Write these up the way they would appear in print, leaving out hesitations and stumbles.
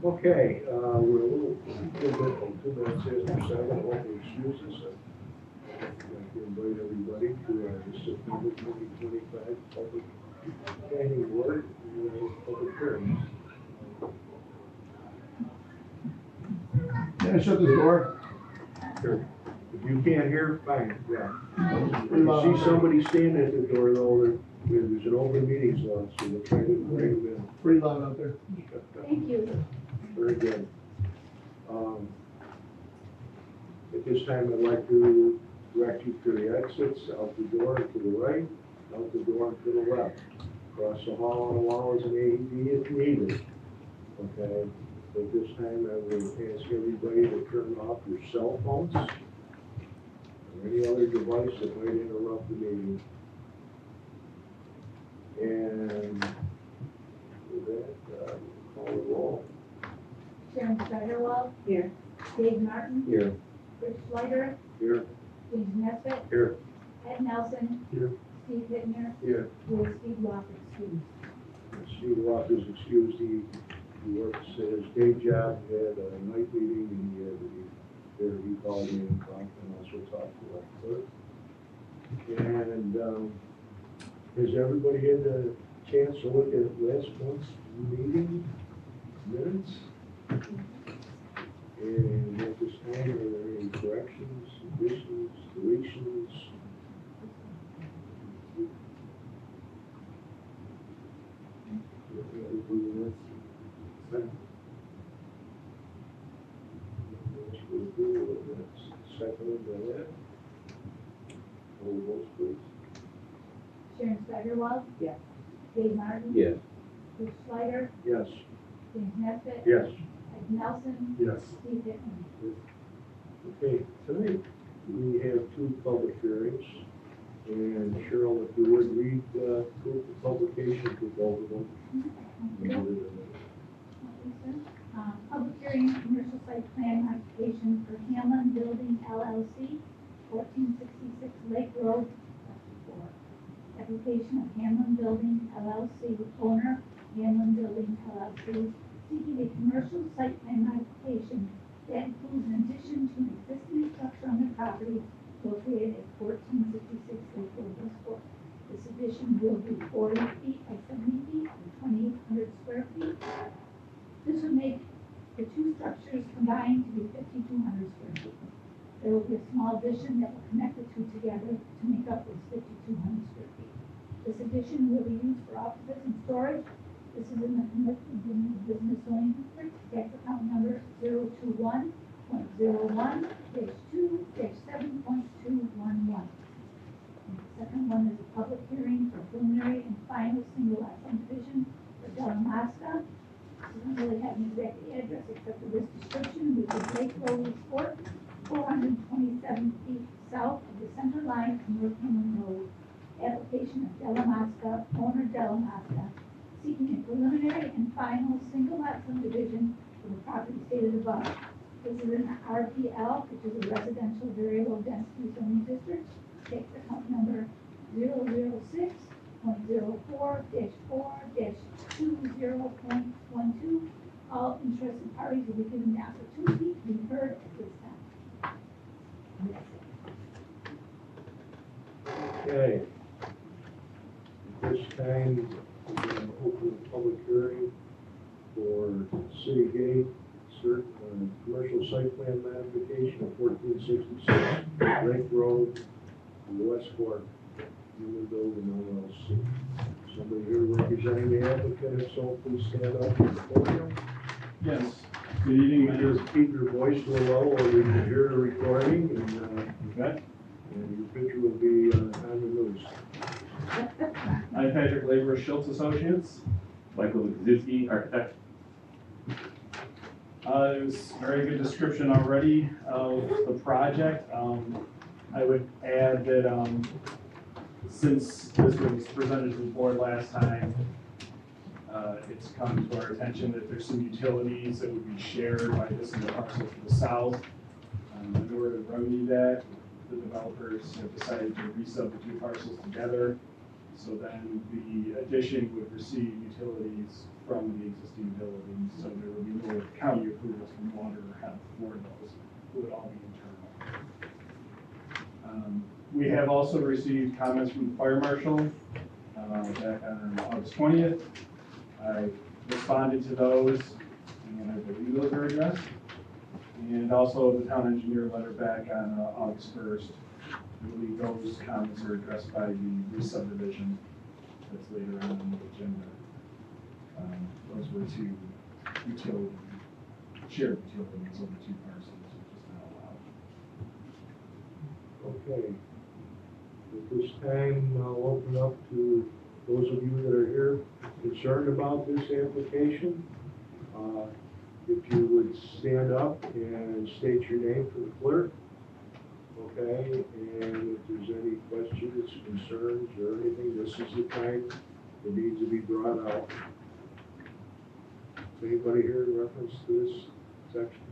Okay, we're a little bit from 2 minutes after 7, I hope you excuse us. I'd like to invite everybody to our September 2025 public planning board, public hearings. Can I shut this door? Sure. If you can't hear, fine, yeah. If you see somebody standing at the door though, there's an open meetings law, so we'll try to bring them Pretty loud out there. in. Thank you. Very good. At this time, I'd like to direct you to the exits, out the door to the right, out the door to the left. Across the hall and allow as an AED if needed. Okay, at this time, I will ask everybody to turn off your cell phones or any other device that might interrupt the meeting. And with that, call the roll. Sharon Steigerwald. Here. Dave Martin. Here. Rich Schleider. Here. James Nesbitt. Here. Ed Nelson. Here. Steve Hittner. Here. With Steve Walker, excused. Steve Walker is excused. He works at his day job. He had a night meeting and he had to be there. He called me and talked and also talked to our clerk. And has everybody had a chance to look at last month's meeting minutes? And at this time, are there any corrections, additions, deletions? Second by that. Roll votes, please. Sharon Steigerwald. Yes. Dave Martin. Yes. Rich Schleider. Yes. James Nesbitt. Yes. Ed Nelson. Yes. Steve Hittner. Okay, tonight we have 2 public hearings. And Cheryl, if you would read proof of publication for both of them. Public hearing, commercial site plan application for Hamlin Building LLC, 1466 Lake Road, Section 4. Application of Hamlin Building LLC, owner, Hamlin Building LLC, seeking a commercial site plan modification that includes an addition to an existing structure on the property located at 1466 Lake Road, Westport. This addition will be 40 feet by 70 feet, or 2,800 square feet. This would make the 2 structures combined to be 5,200 square feet. There will be a small addition that will connect the 2 together to make up this 5,200 square feet. This addition will be used for offices and storage. This is in the commercial business zoning district, tax account number 021.01-2-7.211. The second one is a public hearing for preliminary and final single lot subdivision for Delamasca. We don't really have an exact address except for this description, which is Lake Road Sport, 427 feet south of the center line of North Hamlin Road. Application of Delamasca, owner Delamasca, seeking a preliminary and final single lot subdivision for the property stated above. This is in the RPL, which is a residential variable density zoning district. Tax account number 006.04-4-20.12. All interested parties will be given the opportunity to be heard at this time. And that's it. Okay. At this time, we're going to open the public hearing for City Gate, commercial site plan modification of 1466 Lake Road, Westport, Hamlin Building LLC. Somebody here representing the applicant, if so, please stand up to the podium. Yes. Good evening, members. Keep your voice real low or we can hear the recording Okay. and your picture will be on the news. I'm Patrick Labor, Schultz Associates. Michael Kaczynski, architect. There's a very good description already of the project. I would add that since this was presented to the board last time, it's come to our attention that there's some utilities that would be shared by this and the parcel to the south. In order to remedy that, the developers have decided to resub the 2 parcels together. So then the addition would receive utilities from the existing buildings under have for those, would all be internal. We have also received comments from the fire marshal, back on August 20th. I responded to those, and I believe those are addressed. And also the town engineer letter back on August 1st. I believe those comments are addressed by the re-subdivision that's later on in the agenda. Those were two utility, shared utilities over two parcels, which is not allowed. Okay. At this time, I'll open up to those of you that are here concerned about this application. If you would stand up and state your name for the clerk. Okay, and if there's any questions, concerns, or anything, this is the time that needs to be brought out. Is anybody here in reference to this section?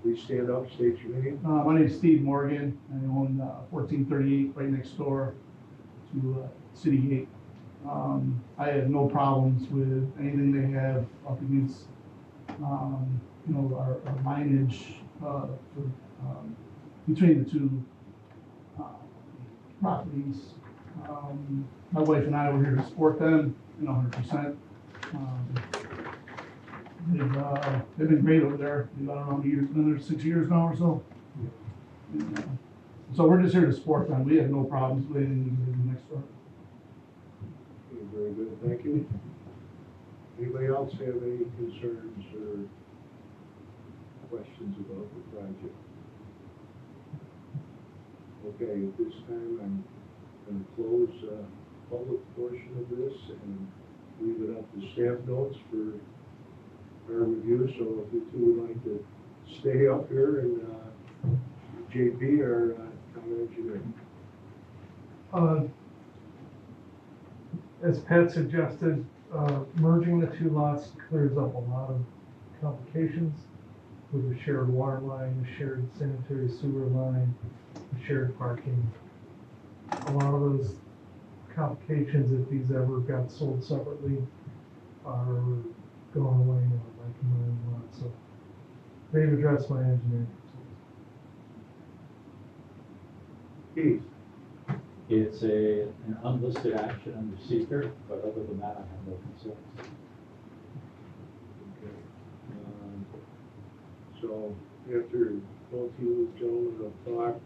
Please stand up, state your name. My name's Steve Morgan. I own 1438 right next door to City Gate. I have no problems with anything they have up against, our lineage between the two properties. My wife and I were here to support them, 100%. They've been great over there. I don't know, been there 6 years now or so. So we're just here to support them. We have no problems with anything they do next door. Okay, very good, thank you. Anybody else have any concerns or questions about the project? Okay, at this time, I'm going to close the public portion of this and leave it up to staff notes for our review. So if you two would like to stay up here and JP, our town engineer. As Pat suggested, merging the two lots clears up a lot of complications with the shared water line, the shared sanitary sewer line, the shared parking. A lot of those complications, if these ever got sold separately, are going away now, like in my own lot. So they've addressed my engineering. Keith, It's an unlisted action under seeker, but other than that, I have no concerns. okay. So after both you gentlemen have talked,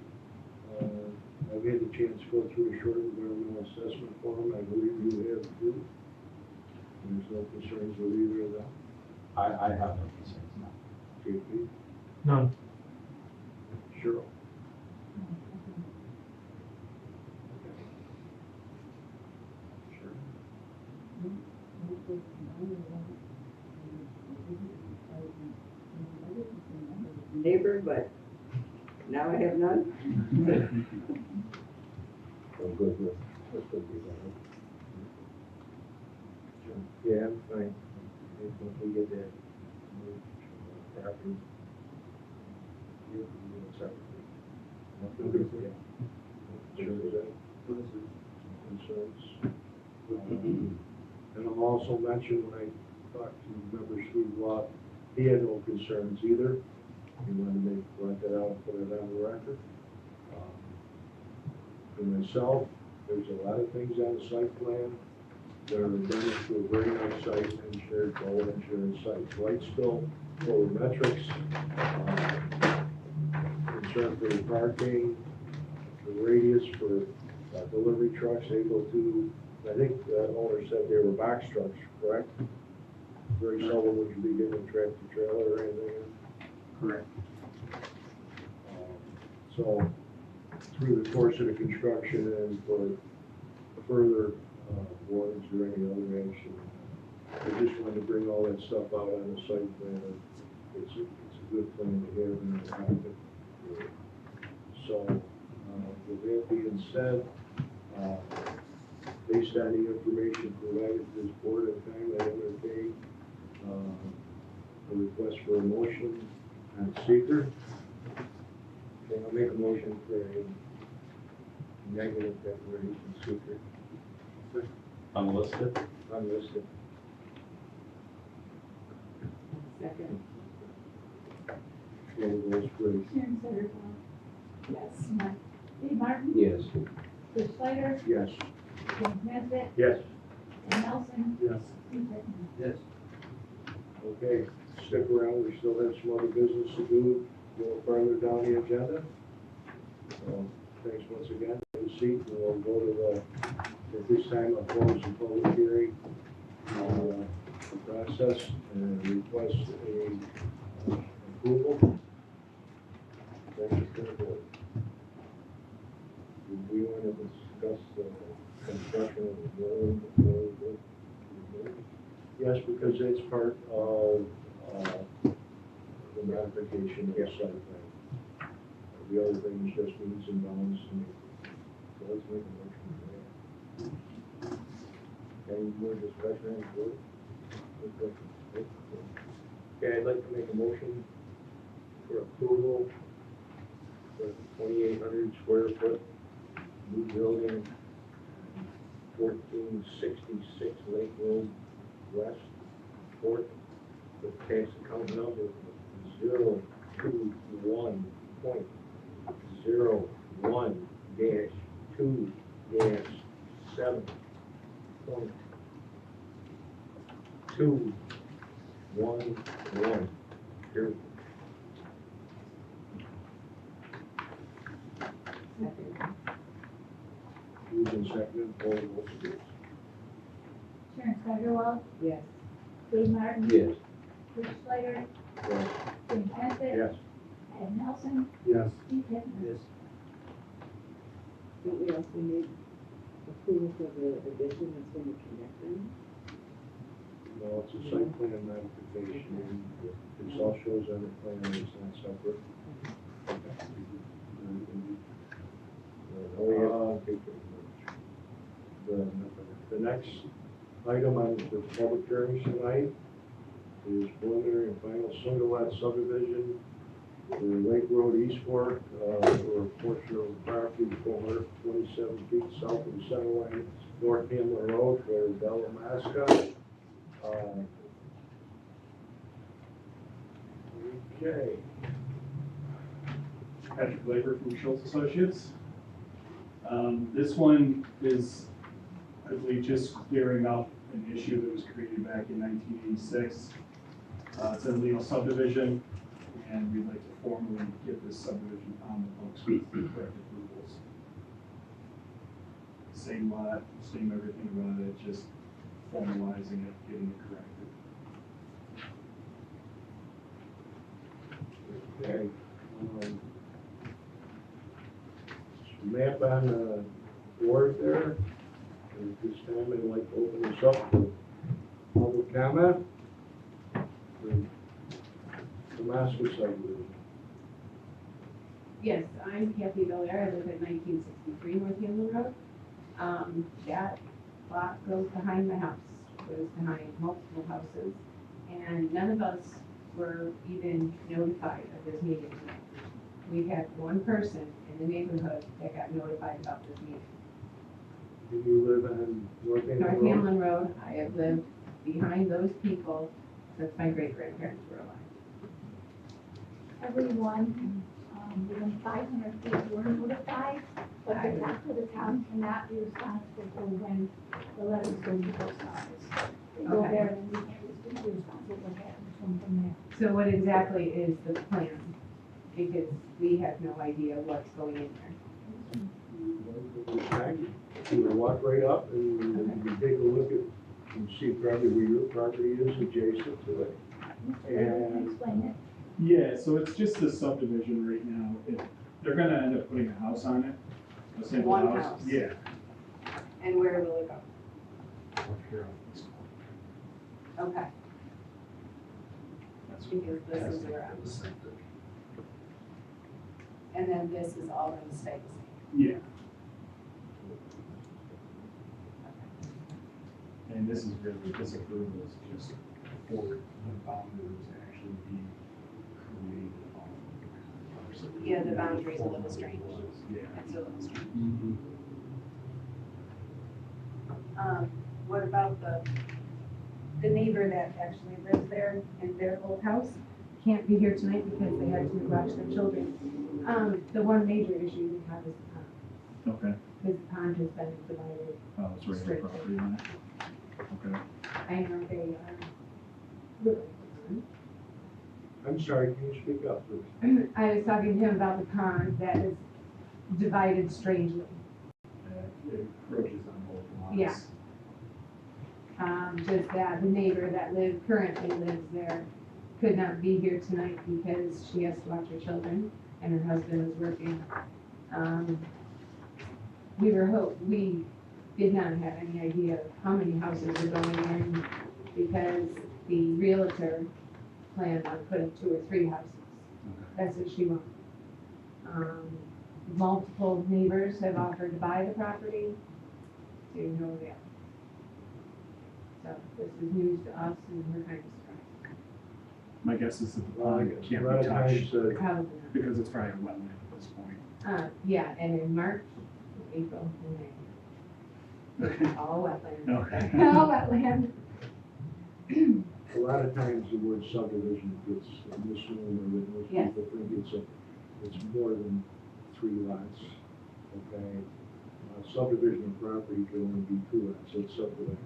I've had the chance to go through a short environmental assessment form. I believe you have too. There's no concerns with either of them. I have no concerns now. JP, None. Cheryl. Sure. Neighbor, but now I have none. I'm good with, that's good with that. Yeah, I'm fine. If we get that property. You can do it separately. Sure, is that concerns? And I'll also mention when I talked to Member Sweetwater, he had no concerns either. He wanted me to point that out and put it on the record. For myself, there's a lot of things on the site plan that are done to a very nice site, engineered, well engineered site. Whitesville, metrics, concern for the parking, the radius for delivery trucks able to, I think the owner said they were box trucks, correct? Very seldom would you be getting a tractor trailer or anything. Correct. So through the course of the construction and for further warrants or any other action, I just wanted to bring all that stuff out on the site plan. It's a good plan to have and adopt it. So with that being said, based on the information provided to this board at the time, I entertain a request for a motion on seeker. Okay, I'll make a motion for a negative declaration seeker. Unlisted? Unlisted. Second. Roll those please. Sharon Satterwhite. Yes. Dave Martin. Yes. Chris Snyder. Yes. James Nesbitt. Yes. Ed Nelson. Yes. Steve Chipman. Yes. Okay, stick around, we still have some other business to do, a little further down the agenda. Thanks once again for the seat, and we'll go to the, at this time, I'll close the public hearing, process, and request a approval. Motion for the board. Do we want to discuss the construction of the road? Yes, because it's part of, the modification of the site plan. The other thing is just means and bounds, and so let's make a motion for that. Any more discussion on the board? Okay, I'd like to make a motion for approval for 2,800 square foot new building, 1466 Lake Road West, Fort, with tax account number 021.02-7.211, period. Moved and seconded, poll the vote, please. Sharon Satterwhite. Yes. Dave Martin. Yes. Chris Snyder. Yes. James Nesbitt. Yes. Ed Nelson. Yes. Steve Chipman. Don't we also need approval for the addition that's going to connect them? No, it's a site plan modification, it all shows on the plan, it's not separate. The next item on the public hearings tonight is preliminary and final single lot subdivision for Lake Road East Fork, for a portion of the property 427 feet south of the center line, North Hamlin Road for Delamasca. Okay. Patrick Labor from Schultz Associates. This one is, I believe, just clearing up an issue that was created back in 1986. It's a legal subdivision, and we'd like to formally get this subdivision on the books with the correct approvals. Same lot, same everything about it, just formalizing it, getting it corrected. Okay. Map on the board there. And at this time, I'd like to open this up for public comment. Damascus subdivision. Yes, I'm Kathy Belair, I live at 1963 North Hamlin Road. That lot goes behind my house, goes behind multiple houses, and none of us were even notified of this meeting tonight. We had one person in the neighborhood that got notified about this meeting. Do you live on North Hamlin North Road? Hamlin Road, I have lived behind those people since my great-grandparents were alive. Everyone, within 500 feet were notified, but the town cannot be responsible for when the letters go to the post office. They go Okay. there and we can't be responsible for what happens from there. So what exactly is the plan? Because we have no idea what's going in there. This time, you can walk right up and you can take a look at, and see probably where your property is adjacent to it. And Explain it. Yeah, so it's just a subdivision right now. They're gonna end up putting a house on it. A single One house. house. Yeah. And where will it go? Okay. That's Because this is where I'm. And then this is all going to stay the same. Yeah. And this is really, this approval is just for the boundaries to actually be created on the parcel. Yeah, the boundary's a little strange. Yeah. It's a little strange. What about the neighbor that actually lives there in their old house? can't be here tonight because they had to watch their children. The one major issue we have is the pond, Okay, because the pond has been divided. oh, it's right on the property line. Okay. I know they are really concerned. I'm sorry, can you speak up, please? I was talking to him about the pond that is divided strangely. It encroaches on both lots. Yeah. Just that the neighbor that currently lives there could not be here tonight because she has to watch her children and her husband is working. We did not have any idea of how many houses were going in because the realtor planned on putting 2 or 3 houses. That's what she wanted. Multiple neighbors have offered to buy the property, to no avail. So this is news to us and we're kind of surprised. My guess is that the Well, pond a can't lot be of times, touched Probably not. because it's probably a wetland at this point. Yeah, and in March, April, and May, all wetland. Okay. All wetland. A lot of times the word subdivision gets misnomer, that most Yes. people think it's more than 3 lots, okay? Subdivision of property can only be 2 lots, it's subdivision.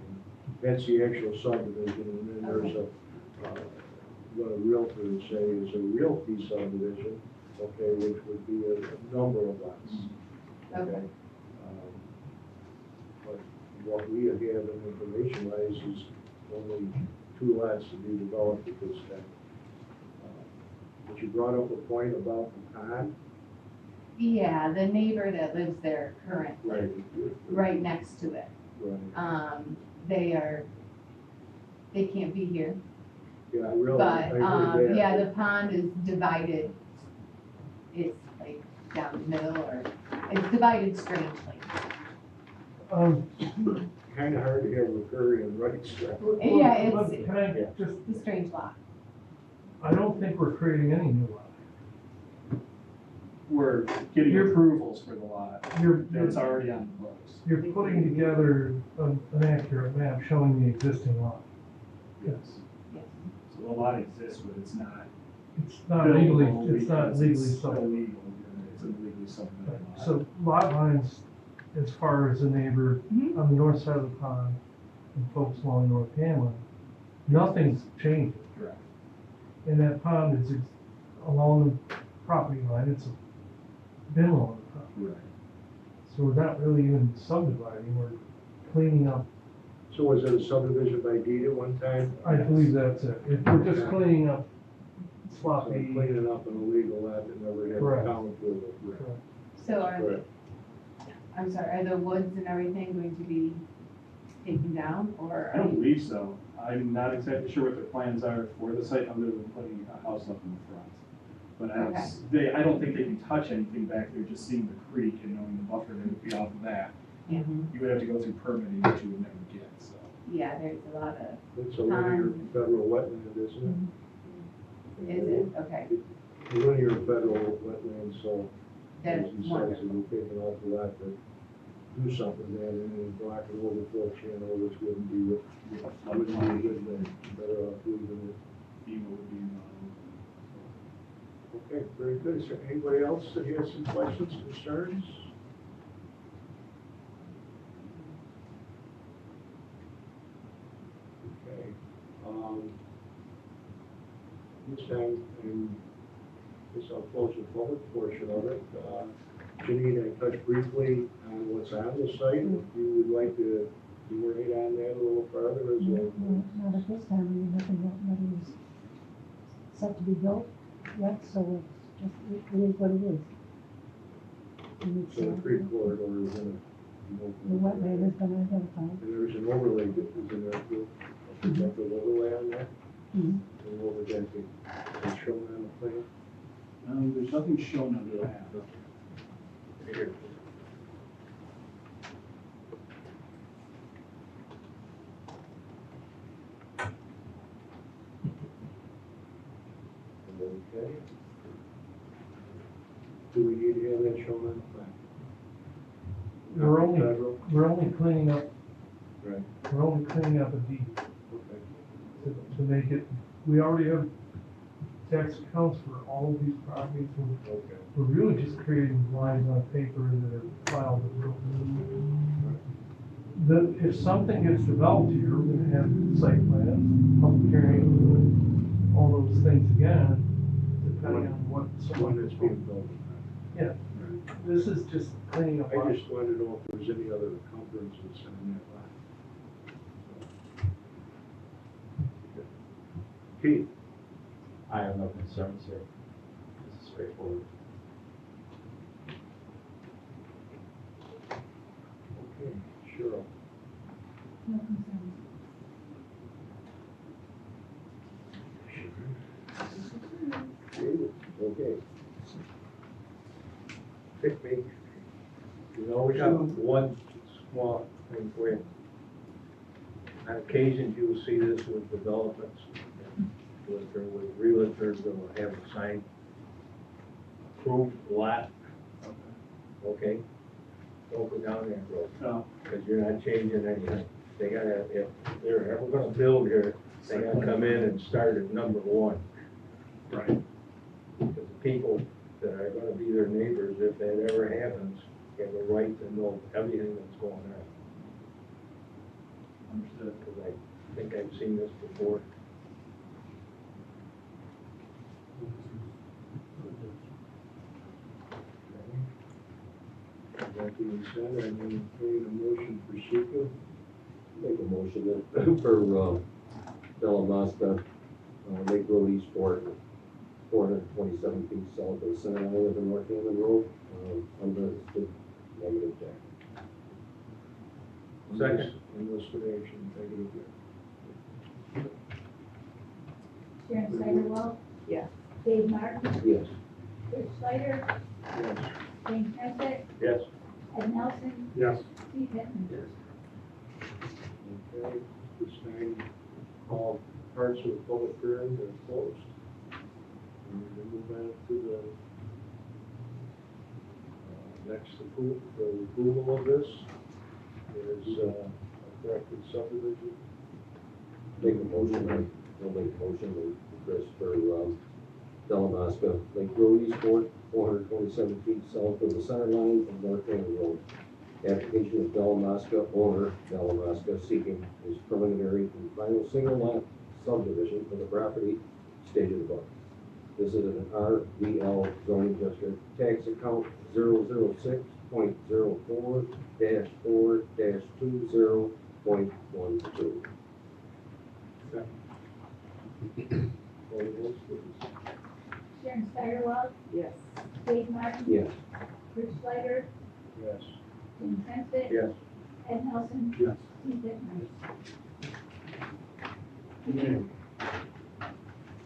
That's the actual subdivision, and then there's what a realtor would say is a realty subdivision, okay, which would be a number of lots, okay? But what we have in information-wise is only 2 lots to be developed at this time. But you brought up a point about the pond. Yeah, the neighbor that lives there currently, right next to it. Right. They can't be here, Yeah, I really, but, I heard that. yeah, the pond is divided. It's like down the middle, or it's divided strangely. Kind of hard to have recurring rights. Yeah, it's Can I just, a strange lot. I don't think we're creating any new lot. We're getting You're- approvals for the lot. You're, That's already on the books. you're putting together an accurate map showing the existing lot. Yes. Yes. So the lot exists, but it's not. It's not legally, buildable it's not because legally it's subdivided. illegal. It's an illegally subdivided lot. So lot lines, as far as the neighbor Mhm. on the north side of the pond and folks along North Hamlin, nothing's changing. Correct. And that pond is along the property line, it's been along the property. Right. So we're not really even subdividing, we're cleaning up, So was it a subdivision by deed at one time? I believe that's it. If we're just cleaning up So sloppy. cleaning up an illegal lot that never had Correct. town approval. Correct. So Correct. I'm sorry, are the woods and everything going to be taken down, or? I don't believe so. I'm not exactly sure what their plans are for the site, other than putting a house up in the front. But I don't think they can touch anything back there, just seeing the creek and knowing the buffer that would be off of that. Yeah. You would have to go through permitting, which you would never get, so. Yeah, there's a lot of, It's a linear federal wetland, isn't it? is it? Okay, A linear federal wetland, so. that's as he says, wonderful. it would take an awful lot to do something with that, and then block an overflow channel, which wouldn't be, wouldn't be a good thing. Better off leaving it. FEMA would be involved. Okay, very good. Is there anybody else that has some questions, concerns? Okay. This time, guess I'll close the public portion of it. Janine, I touched briefly on what's on the site. If you would like to elaborate on that a little further as well. Not at this time, I mean, nothing is set to be built yet, so it's just, it is what it is. And it's, So the creek corridor is in a. the wetland has been identified. And there's an overlay that is in there too. A protective overlay on that. Mhm. And what would that be? It's shown on the plan? There's nothing shown under that. Here. Okay. Do we need to have that shown on the plan? Federal? We're only cleaning up, Right, we're only cleaning up a deed okay. to make it, we already have tax accounts for all of these properties. Okay. We're really just creating lines on paper that are filed. If something gets developed here, we're gonna have site plans, public hearing, all those things again, depending on what. One that's being built. Yeah, this is just cleaning up. I just wanted to know if there was any other encumbrances in that lot. Keith? I have no concerns here. This is straightforward. Okay, Cheryl. No concerns. David, okay. Pick me. You always have one small thing for you. On occasions, you will see this with developments, with realtors that will have a sign, approved lot, okay? Don't go down that road, No. because you're not changing anything. They gotta, if they're ever gonna build here, they gotta come in and start at number one. Right. Because the people that are gonna be their neighbors, if that ever happens, have a right to know everything that's going on. Understood. Because I think I've seen this before. That being said, I'm entertaining a motion for Sheikah. Make a motion that for, Bella Mosca, Lake Road Eastport, 427 feet south of center line of the North Hammond Road, unlisted negative deck. Second. Unlisted action, negative deck. Sharon Steigerwald, Yes. Dave Martin, Yes. Rich Snyder, Yes. James Nesbitt, Yes. Ed Nelson, Yes. Steve Hitman. Okay, this time, all parts of the public hearing are closed. And we move on to the next approval of this. There's a corrected subdivision. Make a motion, I'll make a motion to Chris for, Bella Mosca, Lake Road Eastport, 427 feet south of the center line of North Hammond Road. Application of Bella Mosca, owner Bella Mosca, seeking his preliminary and final single lot subdivision for the property stated above. This is an RVL zoning district, tax account 006.04-4-20.12. All the votes, please. Sharon Steigerwald, Yes. Dave Martin, Yes. Rich Snyder, Yes. James Nesbitt, Yes. Ed Nelson, Yes. Steve Hitman. Okay.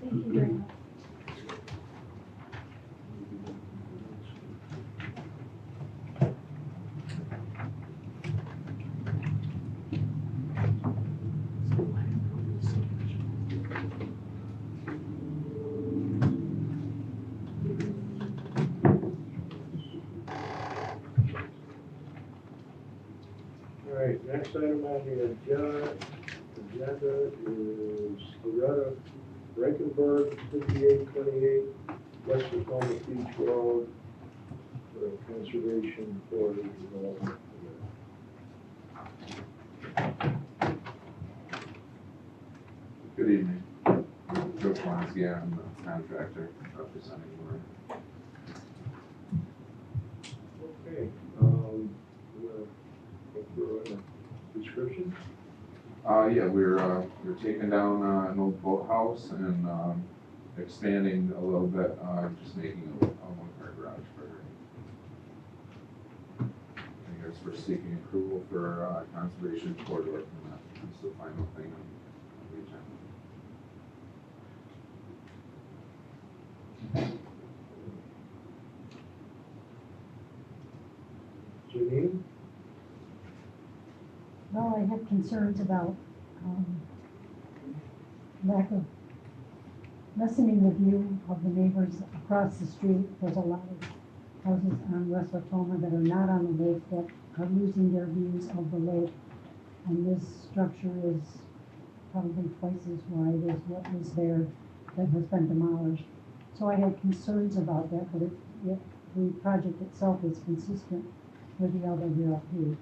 Thank you very much. All right, next item on the agenda is Loretta Reichenberg, 5828 West Tacoma Beach Road, for a conservation corridor development. Good evening. Joe Flonsky, I'm the contractor representing Loretta. Okay, we'll go through a description. Yeah, we're taking down an old boathouse and expanding a little bit, just making a one-car garage for her. I guess we're seeking approval for conservation corridor, and that's the final thing on the agenda. Janine? Well, I have concerns about, lack of lessening the view of the neighbors across the street. There's a lot of houses on West Watoma that are not on the lake that are losing their views of the lake. And this structure is probably twice as wide as what was there that has been demolished. So I had concerns about that, but the project itself is consistent with the LWRP.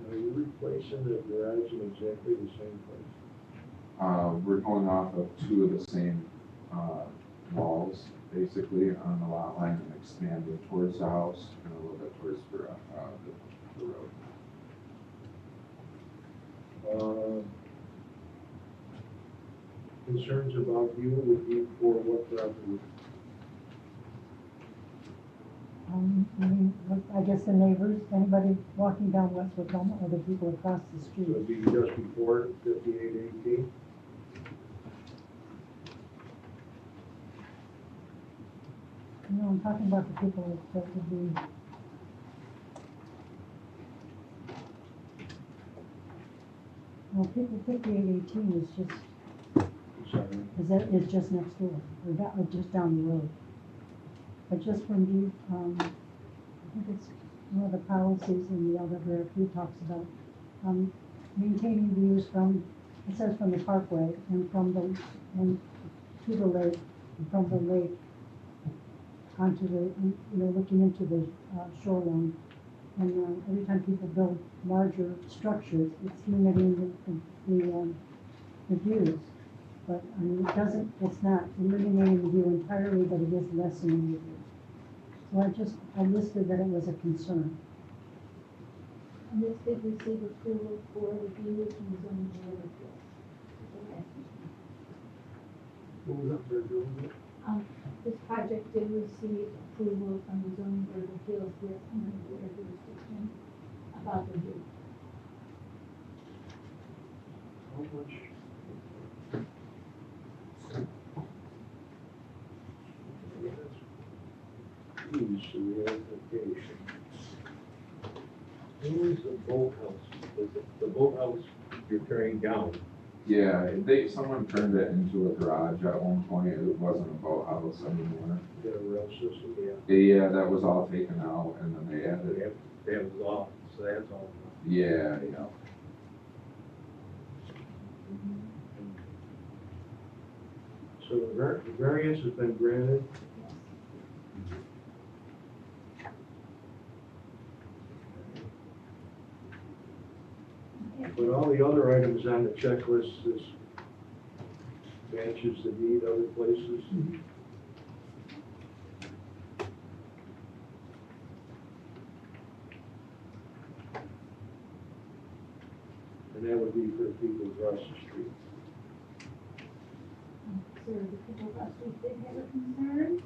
Are you replacing the garage in exactly the same place? We're going off of two of the same, walls, basically, on the lot line and expanding towards the house and a little bit towards the road. Concerns about view would be for what property? I mean, I guess the neighbors, anybody walking down West Wacoma or the people across the So street. it'd be just before 5818? No, I'm talking about the people that would be. No, 5818 is just, is just next door, or just down the road. But just from the, I think it's one of the policies in the LWRP talks about, maintaining views from, it says from the parkway and from the, and to the lake, and from the lake onto the, you know, looking into the shoreline. And every time people build larger structures, it's limiting the views. But I mean, it's not eliminating the view entirely, but it is lessening the view. So I listed that it was a concern. And this did receive approval for the view from the zoning board of appeals. What was that they're doing? This project did receive approval from the zoning board of appeals here under their jurisdiction about the view. How much? Fees to the application. Who is the boathouse? Is it the boathouse you're tearing down? Yeah, someone turned it into a garage at one point, it wasn't a boathouse anymore. The rail system? Yeah, that was all taken out and then they added, They have law, so that's all. yeah. So the variance has been granted. But all the other items on the checklist is matches the need other places. And that would be for the people across the street. So the people across the street did have a concern,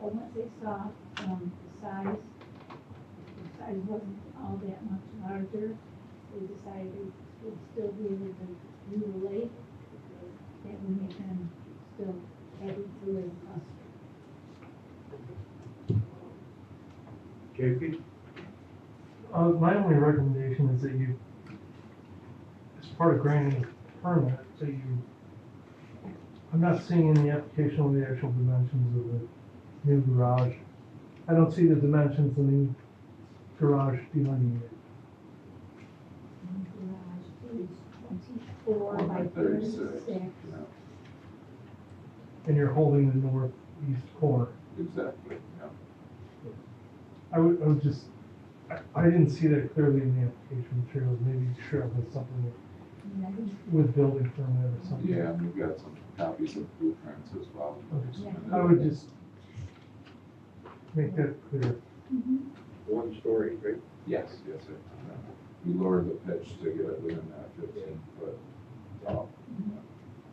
but once they saw, the size wasn't all that much larger, they decided they would still be able to view the lake. That would make them still happy to live across the street. JP? My only recommendation is that you, as part of granting a permit, that you, I'm not seeing in the application the actual dimensions of the new garage. I don't see the dimensions of the new garage delineated. Garage is 24 by 36. And you're holding the northeast corner. Exactly, yeah. I would just, I didn't see that clearly in the application materials. Maybe Cheryl has something with building permit or something. Yeah, and we've got some copies of blueprints as well. I would just make that clear. One story, right? Yes, sir. We lowered the pitch to get it within that 15-foot top.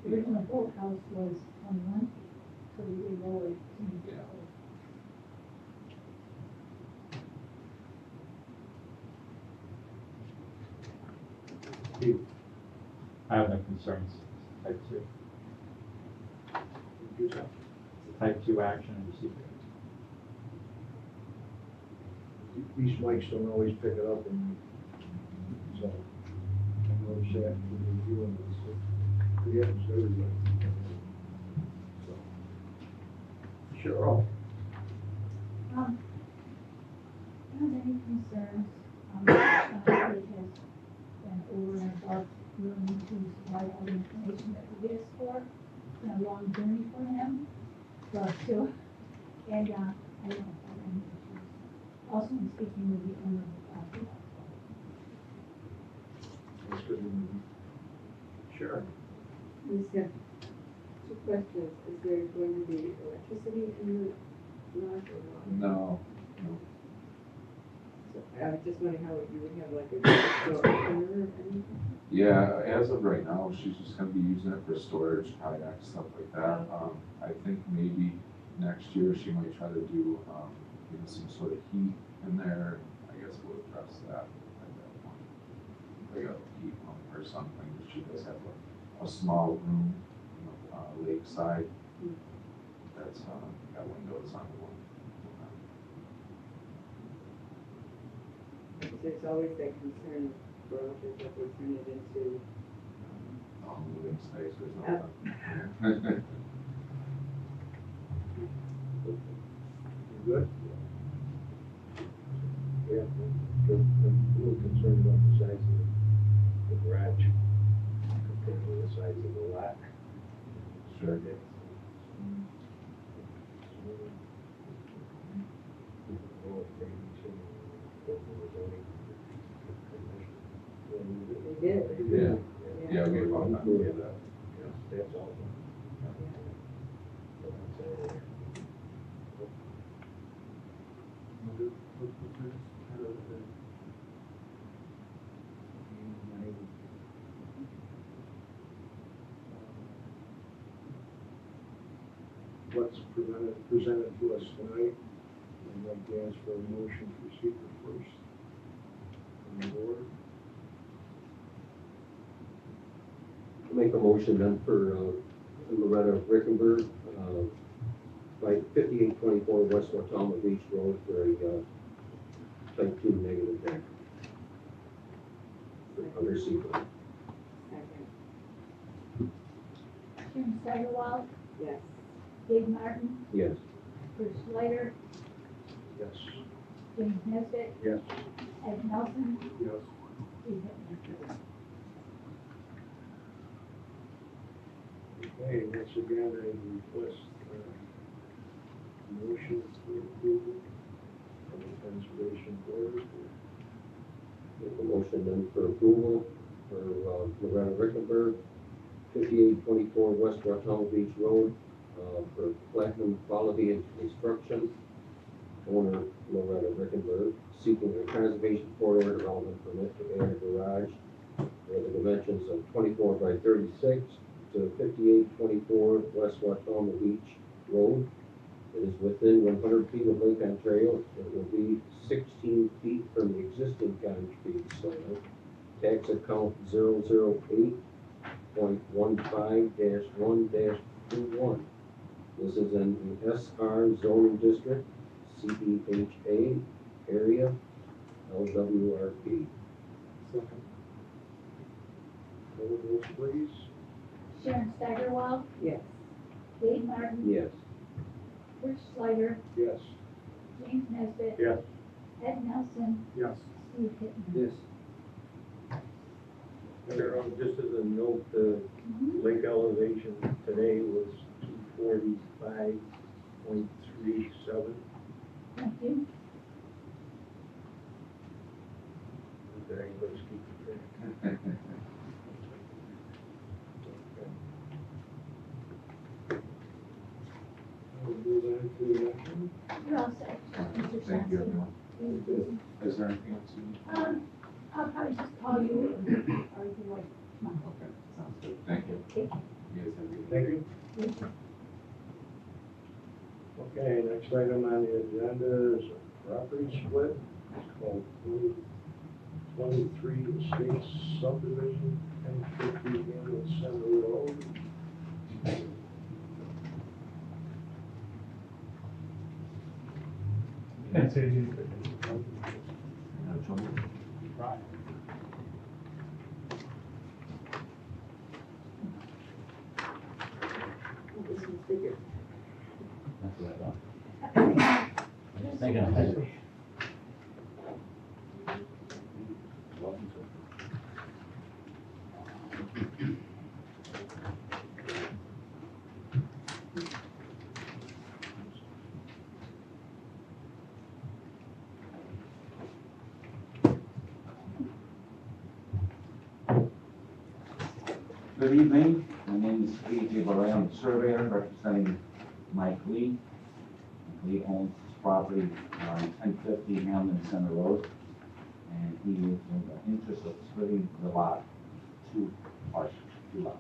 The original boathouse was 21 feet, so we lowered to Yeah. Steve? I have no concerns. Type 2. It's a type 2 action and secret. These mics don't always pick it up, and so I noticed that when you're doing this. It happens to everybody. So. Cheryl? have any concerns. The site has been over and above willing to supply all the information that we asked for. It's been a long journey for him, but still, and, I don't have any issues. Also, in speaking with the owner of the property. That's good. Sharon? I just have two questions. Is there going to be electricity in the lot or not? No, So I was just wondering how you would have like a store opener or anything? yeah, as of right now, she's just gonna be using it for storage, kayaks, stuff like that. I think maybe next year she might try to do, some sort of heat in there. I guess we'll address that at that point. Like a heat pump or something. She does have a small room, lakeside. That's, got windows on the one. There's always that concern of garages that they turn it into, All living space or something. You good? Yeah, I'm a little concerned about the size of the garage compared to the size of the lot. Sure. they did. Yeah. Yeah, we have all that. That's all. What's presented to us tonight, I'd like to ask for a motion for seeker first. On the board. Make a motion then for Loretta Rickenberg, by 5824 West Watoma Beach Road for a type 2 negative deck. Under secret. Second, Sharon Steigerwald, yes. Dave Martin, Yes. Bruce Schleider, Yes. James Nesbitt, Yes. Ed Nelson, Yes. Steve Hittner. Okay, once again, I request motion for approval of the conservation board. Make a motion then for approval for Loretta Rickenberg, 5824 West Watoma Beach Road, for Platinum Quality and Construction. Owner Loretta Rickenberg, seeking a conservation corridor development permit to add a garage where the dimensions of 24 by 36 to 5824 West Watoma Beach Road. It is within 100 feet of Lake Ontario. It will be 16 feet from the existing concrete soil. Tax account 008.15-1-21. This is in the SR zoning district, CDHA area, LWRP. Second. Call those please. Sharon Steigerwald, Yes. Dave Martin, Yes. Bruce Schleider, Yes. James Nesbitt, Yes. Ed Nelson, Yes. Steve Hittner. Yes. Just as a note, the lake elevation today was 245.37. Thank you. Did anybody's keeping track? We'll move on to the next one. You're all set, Mr. Thank you, Johnson. everyone. Is there anything else you need? I'll probably just call you or you can wait. Come on. Okay, sounds good. Thank you. Take care. You guys have a good Thank you. Thank you. Okay, next item on the agenda is a property split. It's called 23 Estates Subdivision, 1050 Hamlet Center Road. Can't say you. This one's bigger. That's what I thought. Just thinking ahead. Good evening, my name is A.J. Barre, I'm the surveyor representing Mike Lee. Mike Lee owns this property on 1050 Hamlin Center Road, and he is in the interest of splitting the lot, two parts, two lots.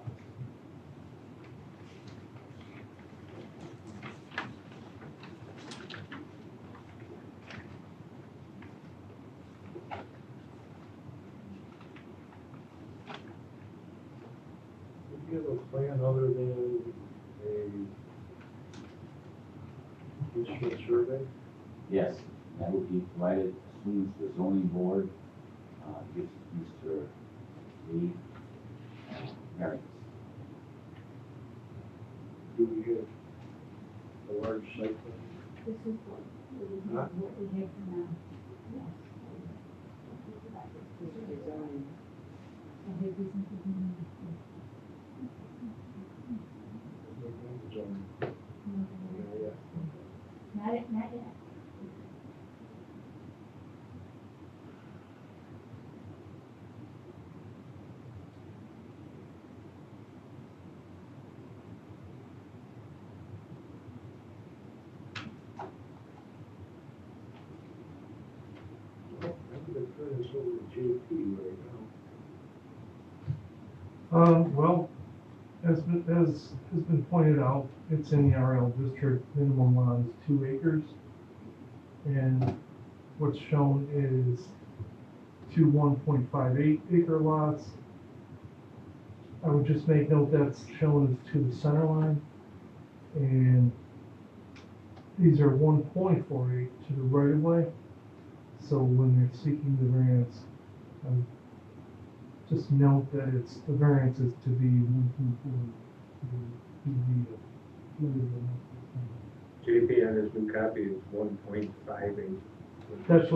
Do you have a plan other than a instrument survey? Yes, that will be provided as soon as the zoning board gives Mr. Lee variance. Do we have a large site plan? This is what we have for now. Yes. I have reason to believe Not yet, not yet. I'm gonna turn this over to JP right Well, as has been pointed out, it's in the RL district, minimum lot is 2 acres. And what's shown is 2 1.58 acre lots. I would just make note that's shown as to the center line. And these are 1.48 to the right of way. So when they're seeking the variance, just note that the variance is to be 1.4. JP on his new copy is 1.58. That's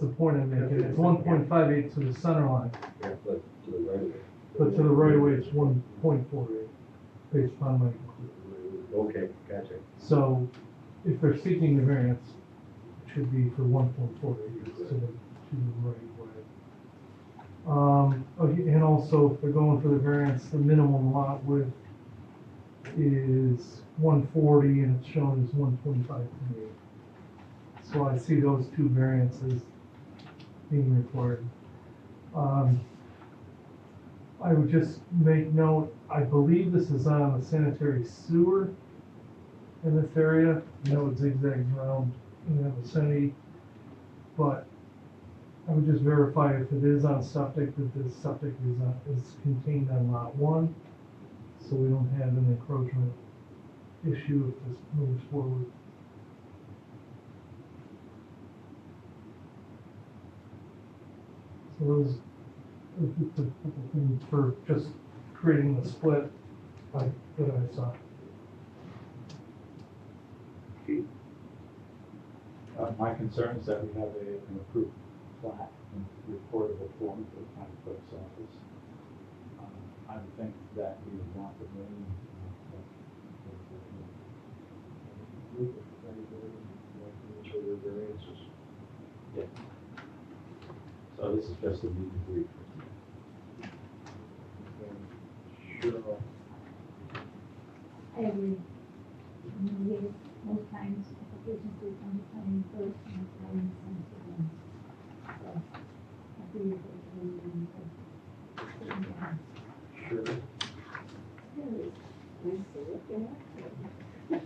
the point I'm making, it's 1.58 to the center line, Yeah, but to the right of it. but to the right of way, it's 1.48, based upon my conclusion. Okay, gotcha. So, if they're seeking the variance, it should be for 1.4 acres to the right of way. And also, if they're going for the variance, the minimum lot width is 140 and it's shown as 125.8. So I see those two variances being required. I would just make note, I believe this is on the sanitary sewer in this area. I know it zigzags around in the vicinity, but I would just verify if it is on septic, that this septic is contained on lot 1, so we don't have an encroachment issue if this moves forward. So those are just a couple things for just creating the split that I saw. My concern is that we have an approved plat in recordable form for the county clerk's office. I would think that we would want the name. So their variances. Yeah. So this is just a meet and greet. Sure. I agree. Most times applications do come to planning first and planning comes to them. So, I agree with what you're Sure. Nice to look at.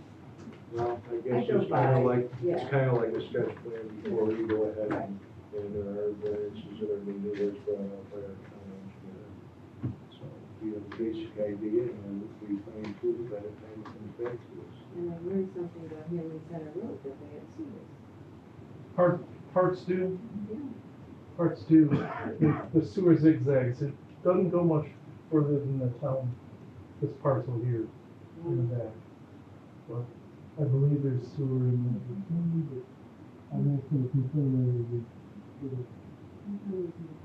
Well, I I guess go it's kind by, of like, yeah. it's kind of like a sketch plan before you go ahead and there are variances that are needed as brought out by our county engineer. So we have a basic idea and we fine tune it by the time it comes back to us. And I learned something about Hamlin Center Road, that they had sewers. Parts do. Yeah. Parts do. The sewer zigzags. It doesn't go much further than the town, this parcel here in the back. But I believe there's sewer in the, but I'm not going to confirm that.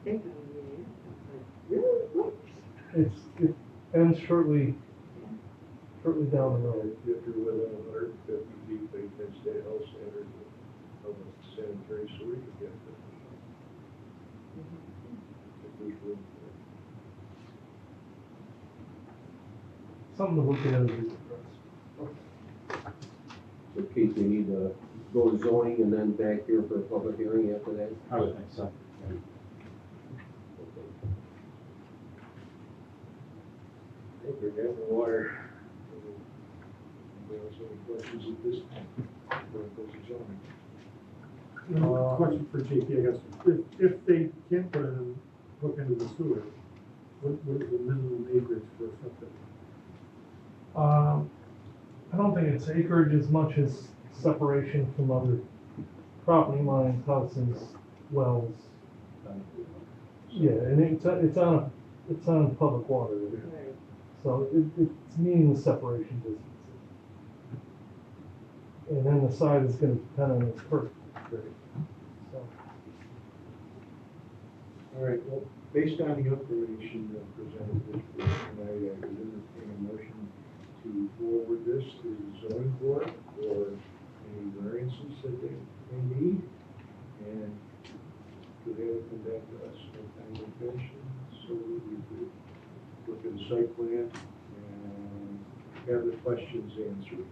Think on it, yeah. Really? Whoops. It ends shortly down the road. If you're within 150 feet, they can stay house standard of a sanitary sewer, you get 50 feet. If there's room for it. something to look at as we progress. So Keith, we need to go to zoning and then back here for a public hearing after that? I would think so. I think we're getting the water. Anybody else have any questions at this time? Before it goes to zoning? Question for JP, I guess, if they can't put in, hook into the sewer, what is the minimum acreage for something? I don't think it's acreage as much as separation from other property lines, houses, wells. Yeah, and it's on public water, Right. so it's meaning the separation distance. And then the side is gonna depend on the perk. So, All right, well, based on the information presented this week, tonight, I would entertain a motion to forward this to the zoning board for any variances that they need. And to have it come back to us sometime in fashion, so we could look at the site plan and have the questions answered.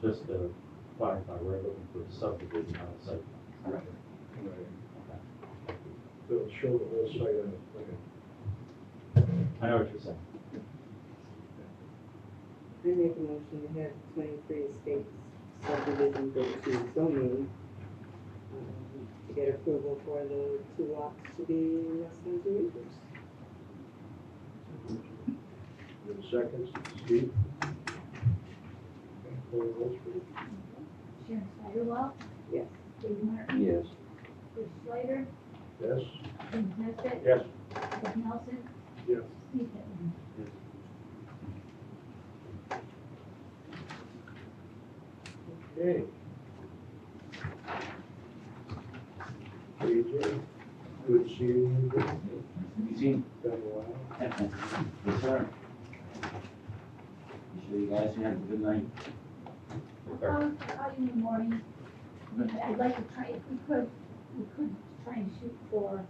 Just to clarify, we're looking for subdivision on the site. Right. They'll show the whole site on the plan. I know what you're saying. I make a motion to have 23 estates subdivision go to zoning, to get approval for the 2 lots to be less than 2 acres. Give a second, Steve? Okay, call the roll, please. Sharon Spiderwall, Yes. Dave Martin, Yes. Chris Schleider, Yes? James Nesbitt, Yes. Ed Nelson, Yes. Steve Hilton. Okay. AJ, good seeing you again. Eugene? Been a while. Yes, sir. You sure you guys have a good night? I'll call you in the morning. I'd like to try, if we could try and shoot for,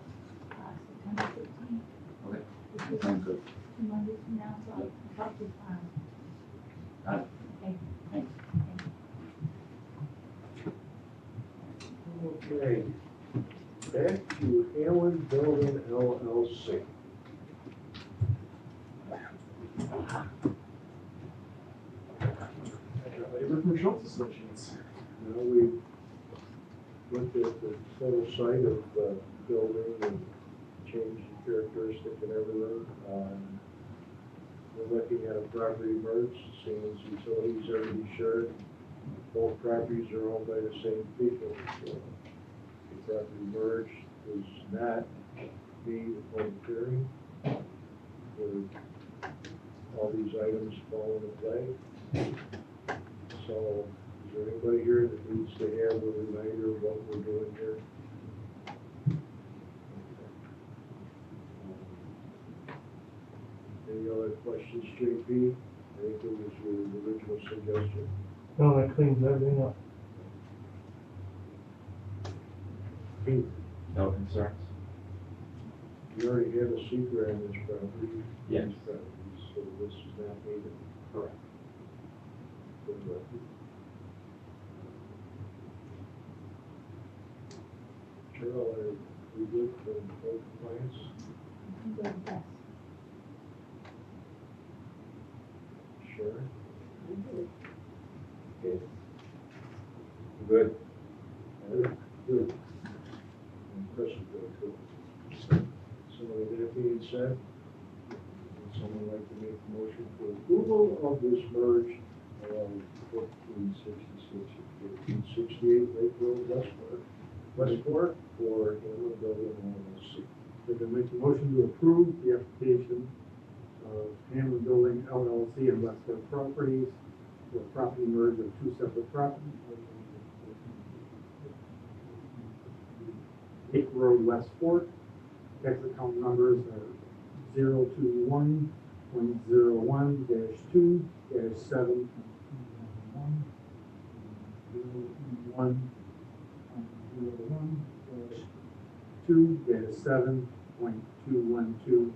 September 15th. Okay. Which is Sounds good. 2 Mondays from now, so I'll talk to you, Got it. okay. Thanks. Okay. Back to Allen Building LLC. Labor from Schultz Associates. Now we looked at the total site of the building and changed the characteristic and everything. We're looking at a property merge, seeing as utilities are to be shared. Both properties are owned by the same people. So the property merge does not need a public hearing. All these items fall into play. So, is there anybody here that needs to have a reminder of what we're doing here? Any other questions, JP? I think it was your original suggestion. No, that cleans everything up. Pete, No concerns? you already have a secret on this property. Yes. These properties, so this is not needed. Correct. For the record. Cheryl, are we good for code compliance? Good, yes. Sharon? Okay. Good. Good. Good. And Chris is good too. So with that being said, would someone like to make a motion for approval of this merge of 1466 and 1568 Lake Road Westport for Hammond Building LLC? They're gonna make a motion to approve the application of Hammond Building LLC and Westport Properties for property merge of 2 separate properties. Lake Road Westport, tax account numbers are 021.01-2-7. 021.01-2-7.212.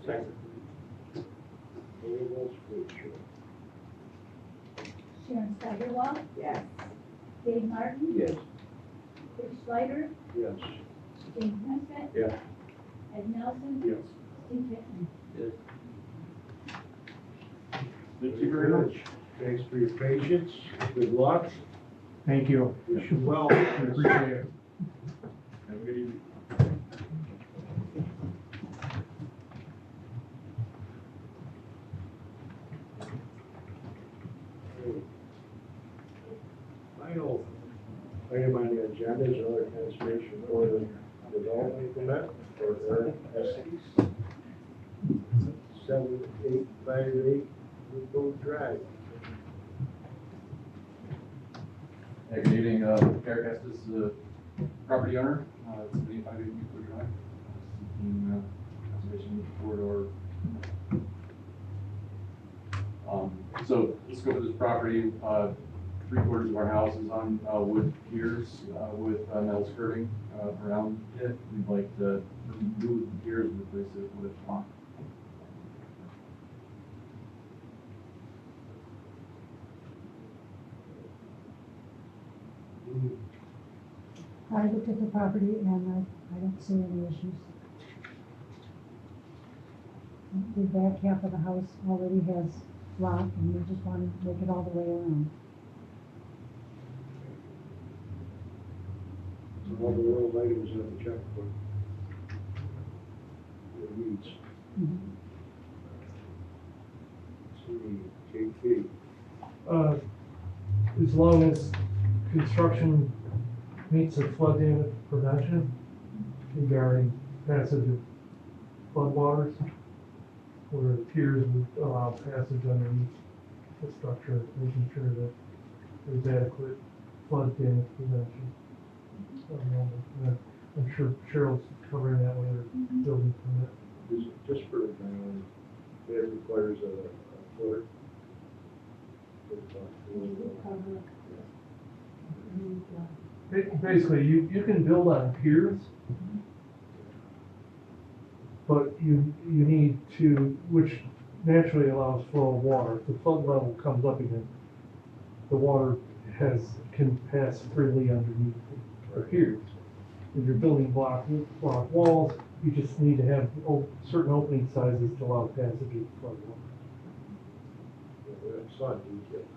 Second. Roll calls, please, Sharon. Sharon Steigerwald, Yes. Dave Martin, Yes. Chris Schleider, Yes. James Nesbitt, Yes. Ed Nelson, Yes. Steve Chapman. Thank you very much. Thanks for your patience. Good luck. Thank you. Wish you well. I appreciate it. Have a good evening. Final item on the agenda is another conservation for the development permit for Eric Estes. 7858 Newcomb Drive. Hey, good evening, Eric Estes, property owner, it's 858 Newport Drive, seeking conservation corridor. So the scope of this property, 3/4 of our house is on wood piers with metal skirting around it. We'd like to remove the piers and replace it with block. I looked at the property and I don't see any issues. The back half of the house already has rock and we just want to make it all the way around. So all the little items on the checkbook. It reads. See, KP. As long as construction meets the flood damage prevention regarding passage of floodwaters, where the piers would allow passage underneath the structure, making sure that there's adequate flood damage prevention. I'm sure Cheryl's covering that with her building permit. Just for the ground, it requires a footer. Basically, you can build on piers, but you need to, which naturally allows flow of water. If the flood level comes up again, the water can pass freely underneath the piers. If you're building block walls, you just need to have certain opening sizes to allow passage of flood water. It's not detailed.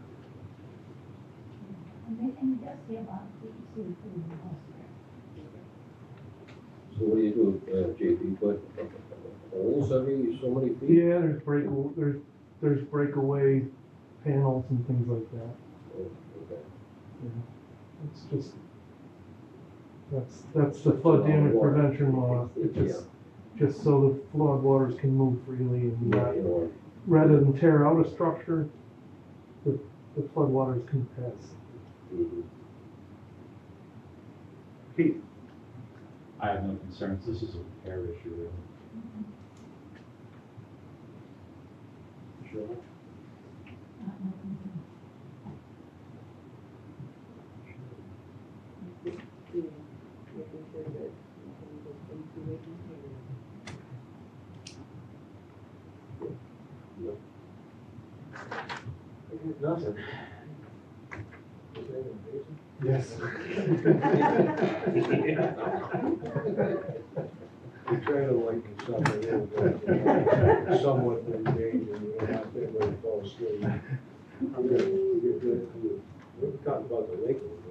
And it does have a DEC approval elsewhere. So what do you do, JP, put holes every so many feet? Yeah, there's breakaway panels and things like that. Oh, okay. Yeah. It's just, that's the flood damage prevention law. It's just so the flood waters can move freely and not, rather than tear out a structure, the flood waters can pass. Keith. I have no concerns, this is a repair issue, really. Sure. Making sure that nothing goes into it. Nothing. Yes. We try to lighten stuff a little bit, somewhat mundane, and we don't have to everybody fall asleep. I'm gonna get good. We're talking about the lake a little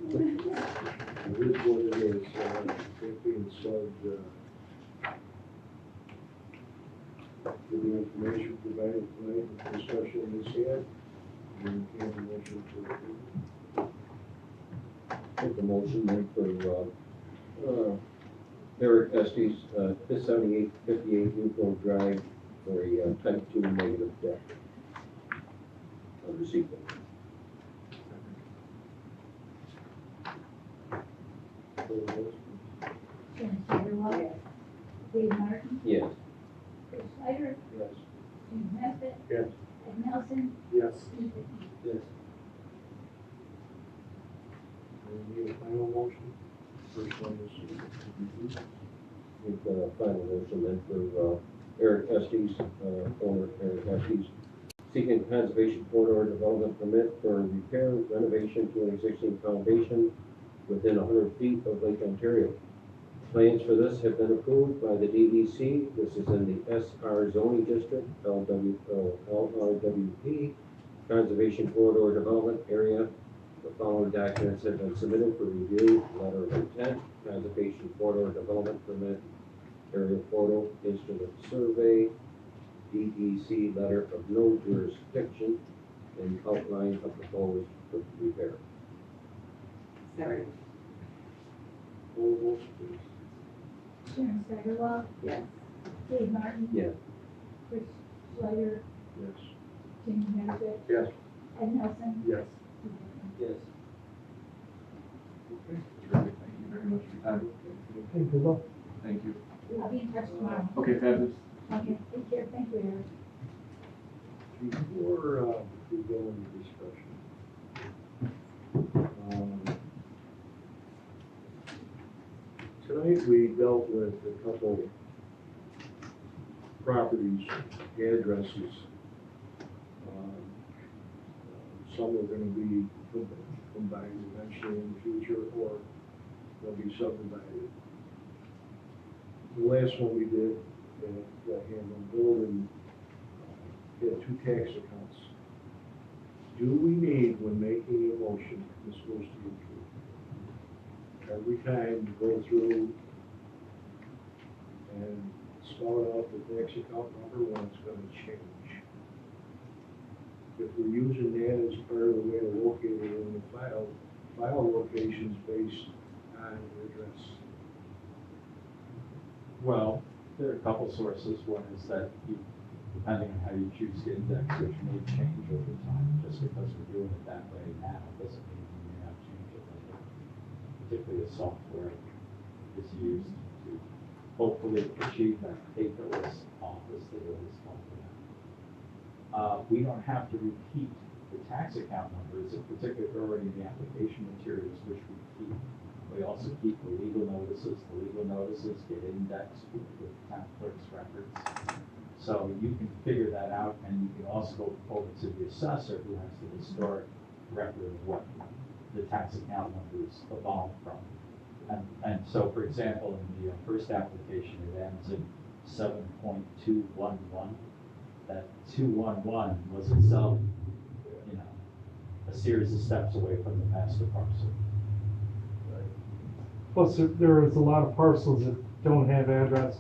bit. It is what it is, that being said, with the information provided tonight, the discussion is had, we can have a motion to approve. Make the motion then for, Eric Estes, 7858 Newport Drive for a type 2 negative deck. Under sequel. Sharon Steigerwald, Dave Martin, Yes. Chris Schleider, Yes. James Nesbitt, Yes. Ed Nelson, Yes. Steve Chapman. Yes. We need a final motion. First one is. Make the final motion then for, Eric Estes, owner Eric Estes, seeking conservation corridor development permit for repair renovation to an existing foundation within 100 feet of Lake Ontario. Plans for this have been approved by the DEC. This is in the SR zoning district, LRWP, Conservation Corridor Development Area. The following documents have been submitted for review: letter of intent, Conservation Corridor Development Permit, area photo, instrument survey, DEC letter of no jurisdiction, and outline of proposed repair. Second. Full vote, please. Sharon Steigerwald, Yes. Dave Martin, Yes. Chris Schleider, Yes. Jim Henrik, Yes. Ed Nelson. Yes. Yes. Okay, terrific. Thank you very much for your time. Hey, good luck. Thank you. I'll be in touch tomorrow. Okay, fabulous. Okay, take care, thank you, Eric. Before we go into discussion, tonight we dealt with a couple properties, addresses. Some are gonna be combined eventually in the future, or they'll be subdivided. The last one we did, that Hamlin Building, had two tax accounts. Do we need, when making a motion, this goes to you two, every time to go through and spell out the tax account number when it's gonna change? If we're using that as part of the way to locate it in the file locations based on the address. Well, there are a couple sources. One is that you, depending on how you choose to index, which may change over time. Just because we're doing it that way now doesn't mean we may not change it later. Particularly as software is used to hopefully achieve that paperless office that it was talked about. We don't have to repeat the tax account numbers, if particularly already in the application materials, which we keep. We also keep the legal notices. The legal notices get indexed with the town clerk's records. So you can figure that out, and you can also go over to the assessor who has the historic record of what the tax account numbers evolved from. And so, for example, in the first application, it ends in 7.211. That 211 was itself, a series of steps away from the master parcel. Plus, there is a lot of parcels that don't have addresses.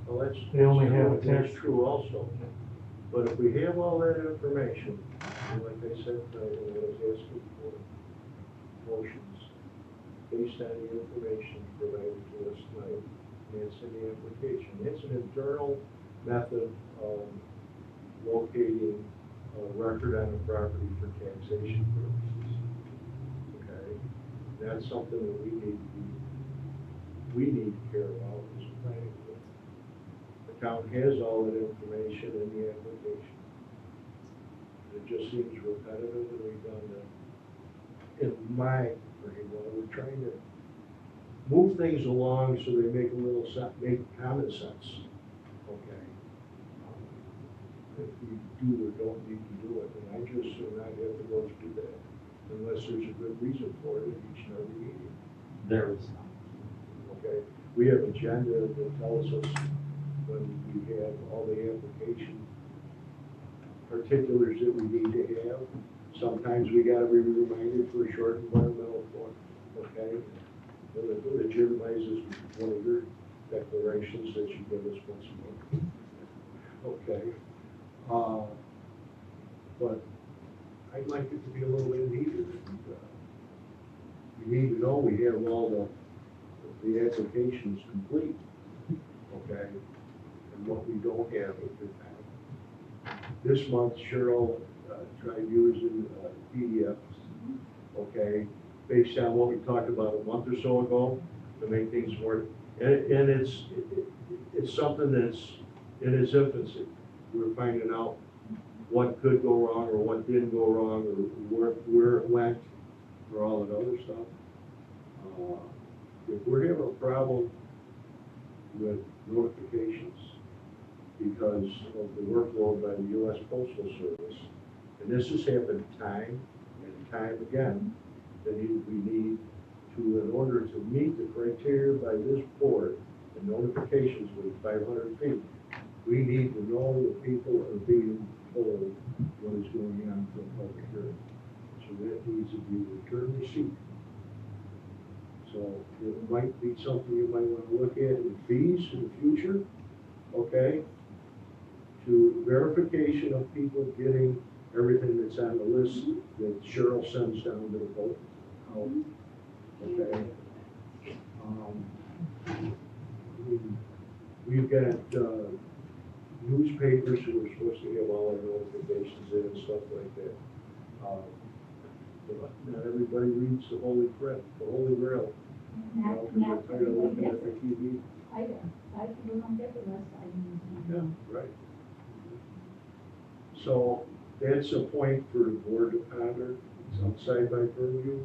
Well, that's. They only true. have a That's tax. true also. But if we have all that information, and like I said, when I was asking for motions, based on the information provided to us tonight, and it's in the application. It's an internal method of locating a record on a property for taxation purposes. Okay? That's something that we need to care about as a planning board. The town has all that information in the application. It just seems repetitive and redundant. In my opinion, we're trying to move things along so they make a little make common sense. Okay? If we do or don't need to do it, and I just should not have to go through that unless there's a good reason for it at each and every meeting. There is none. Okay, we have agenda that tells us when we have all the application particulars that we need to have. Sometimes we gotta be reminded for a short environmental form, okay? It legitimizes one of your declarations that you give us once a month. Okay, but I'd like it to be a little bit neater. We need to know we have all the applications complete, okay? And what we don't have at the time. This month Cheryl tried using PDFs, okay? Based on what we talked about a month or so ago to make things more, and it's something that's in its infancy. We're finding out what could go wrong or what didn't go wrong or where it went or all that other stuff. If we're having a problem with notifications, because of the workload by the US Postal Service. And this has happened time and time again, that we need to, in order to meet the criteria by this board, the notifications with 500 feet, we need to know that people are being told what is going on for a public hearing. So that needs to be return receipt. So it might be something you might want to look at in fees in the future, okay? To verification of people getting everything that's on the list that Cheryl sends down to the vote. Okay? We've got newspapers who are supposed to have all our notifications in and stuff like that. But not everybody reads the Holy Print, the Holy Grail. You know, 'cause they're tired of looking at the TV. I people don't get the rest, I mean. Yeah, right. So that's a point for the board to ponder. It's outside my purview.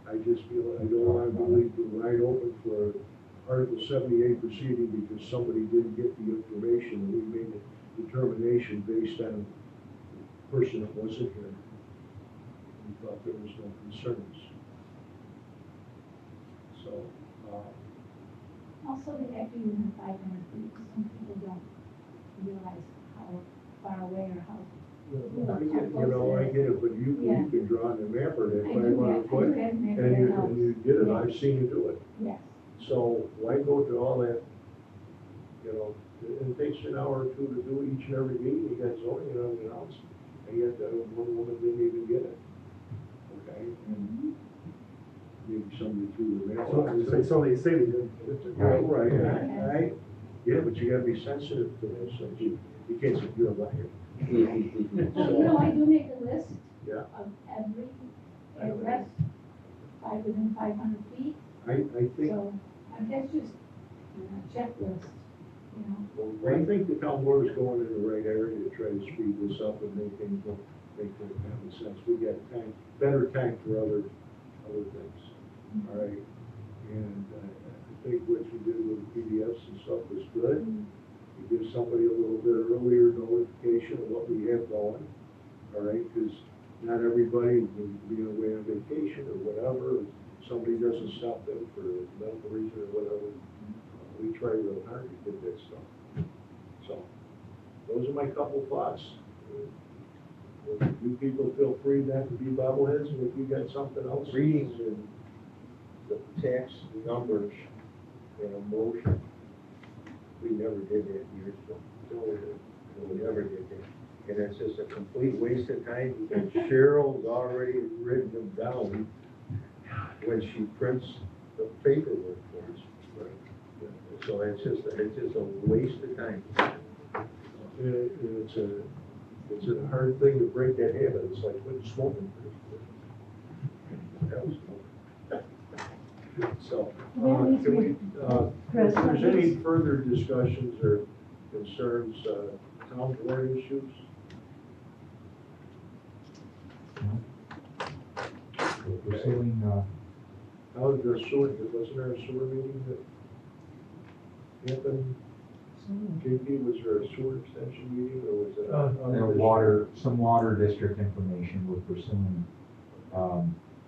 I just feel, I don't want to leave it wide open for Article 78 proceeding because somebody didn't get the information and we made a determination based on the person that wasn't here. We thought there was no concerns. So, Also, they have to be within 500 feet, some people don't realize how far away or how. I get it, but you Yeah. can draw on the map or that I do 500 have- I foot, do have and maybe you, that helps. and you did it, Yeah. I've seen you do it. Yes. So why go through all that, you know, it takes an hour or two to do each and every meeting, you got zoning and everything else, and yet one woman didn't even get it. Okay, and maybe somebody threw the mail. So they say they did. Right, yeah, but you gotta be sensitive to those things, you can't say you're a liar. Well, I do make a list Yeah. of every address, within 500 feet, I think, so that's just a checklist, you know. I think the town board is going in the right area to try to speed this up and make things common sense. We got time, better time for other things, all right? And I think what you did with the PDFs and stuff was good. You give somebody a little bit earlier notification of what we have going, all right? Because not everybody will be away on vacation or whatever. Somebody doesn't stop them for medical reason or whatever. We try real hard to get that stuff. So, those are my couple thoughts. You people feel free not to be bobbleheads, and if you got something else. Reading the tax numbers in a motion, we never did that years ago. No, we never did that. And it's just a complete waste of time because Cheryl's already written them down when she prints the paperwork for us. So it's just a waste of time. It's a hard thing to break that habit. It's like quitting smoking. So, That can we, leads if there's any further discussions or concerns, town board issues? Pursuing, How did the sewer, wasn't there a sewer meeting that happened? JP, was there a sewer extension meeting or was it? some water district information, we're pursuing,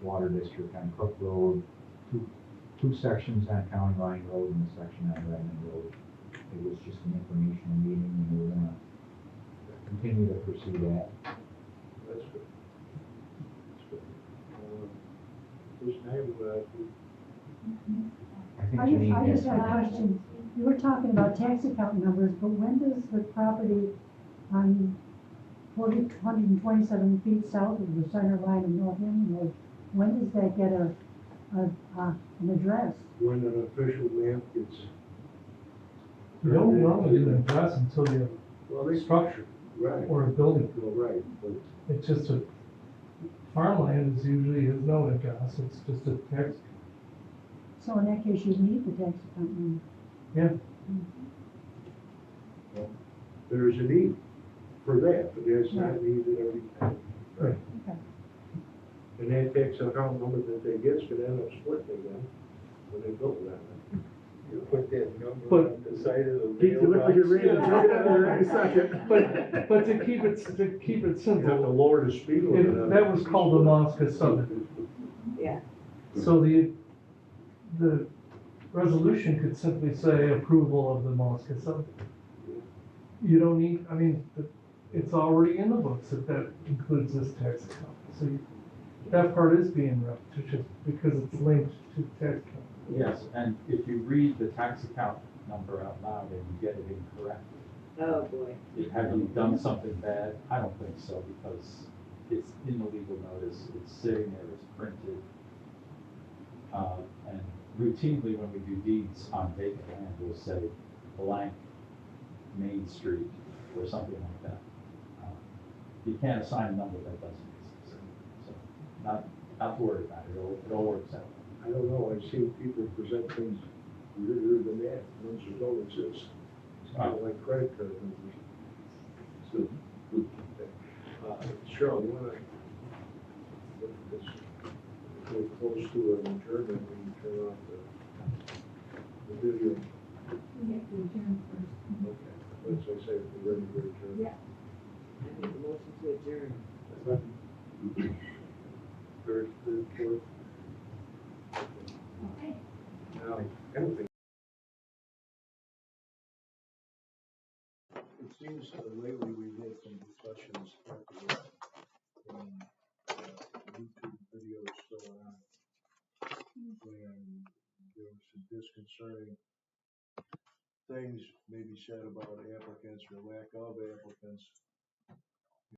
water district on Cook Road, two sections on County Line Road and a section on Redmond Road. It was just an informational meeting and we're gonna continue to pursue that. That's good. That's good. This time, I think I just, Janine I has just have a question. You were talking about tax account numbers, but when does the property on 127 feet south of the center line of North Hammond Road, when does that get an address? when an official map gets. You don't normally get an address until you Well, have a structure Right. or a building. Well, right, but It's just a, farmland is usually has no address, it's just a text. So in that case, you need the tax account number. Yeah. there's a need for that, but there's not needed every time. Right. Okay. And that tax account number that they get could end up splitting again when they build that. Put that number But- on the side of the Keith, you look like you're ready to jump in there any second. But to keep it You have to simple, lower the speed limit. on that it. was called the Mosca subdivision. Yeah, So the resolution could simply say approval of the Mosca subdivision. You don't need, I mean, it's already in the books that includes this tax account. So that part is being repetitious because it's linked to the tax account. Yes, and if you read the tax account number out loud and you get it incorrect, oh boy. have you done something bad? I don't think so, because it's in the legal notice, it's sitting there, it's printed. And routinely, when we do deeds on vacant land, we'll say blank Main Street or something like that. You can't assign a number that doesn't exist. So, not to worry about it, it all works out. I don't know, I've seen people present things weirder than that, ones that don't exist. It's kind of like credit card numbers. So, Cheryl, you wanna, it's really close to an adjournment when you turn off the video. We have to adjourn first. Okay, let's say we're ready to adjourn. Yeah. I make a motion to adjourn. Third, fourth. Okay. Now, I don't think. It seems lately we've had some discussions after YouTube videos still on. And there were some disconcerting things maybe said about applicants or lack of applicants.